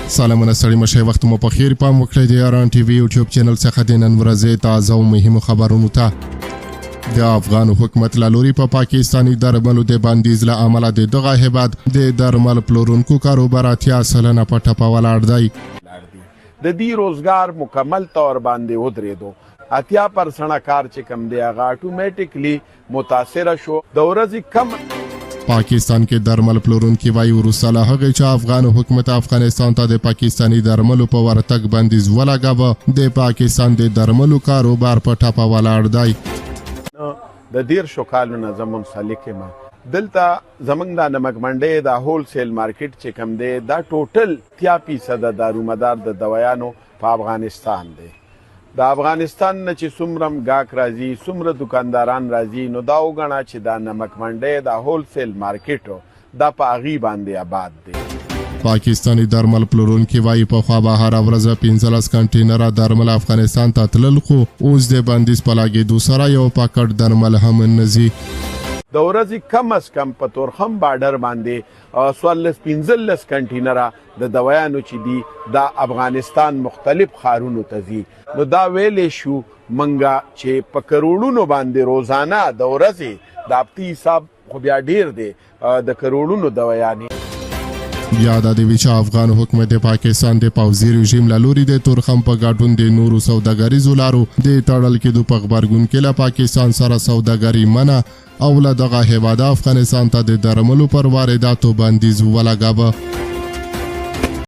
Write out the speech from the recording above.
سلامونه ستړي مشه وخت مو په خیر پام وکړئ د ایران ټي وي یوټیوب چینل څخه د نن ورځې تازه او مهمو خبرونو ته د افغان حکومت له لوري په پاکستاني درملو د بندیز له امله د دغه هیواد د درمل پلورونکو کاروبار 80% په ټپه ولاړ دی. د دې روزګار مکمل طور باندې ودرېدو 80% کار چې کم دی هغه اتوماتیکلی متاثر شو. د ورځې کم پاکستان کې درمل پلورونکي وایي وروسته له هغې چې افغان حکومت افغانستان ته د پاکستاني درملو په ورتګ بندیز ولګاوه د پاکستان د درملو کاروبار په ټپه ولاړ دی. د 13 کالو نه زه منسلک یم. دلته زمونږ د نمک منډۍ د هول سیل مارکیټ چې کم دی دا ټوټل 30% دارومدار د دوایانو په افغانستان دی. د افغانستان نه چې څومره ګاک راځي څومره دکانداران راځي نو دا وګڼه چې دا نمک منډۍ د هول سیل مارکیټ دا په هغې باندې آباد دی. پاکستاني درمل پلورونکي وایي پخوا به هره ورځ 15 کنټینره درمل افغانستان ته تلل خو اوس د بندیز په لاګېدو سره یو پاکټ درمل هم نه ځي. د ورځې کم از کم په تورخم بارډر باندې 15 کنټینره د دوایانو چې دي د افغانستان مختلف ښارونو ته ځي. نو دا ویلې شو منګه چې په کروڑونو باندې روزانه د ورځې د هفتې حساب خو بیا ډیر دی د کروڑونو دوایانې. بیا دا د وی چې افغان حکومت د پاکستان د پوځي رژیم له لوري د تورخم په ګډون د نورو سوداګریزو لارو د تړل کېدو په غبرګون کې له پاکستان سره سوداګري منع او له دغه هیواد افغانستان ته د درملو پر وارداتو بندیز ولګاوه.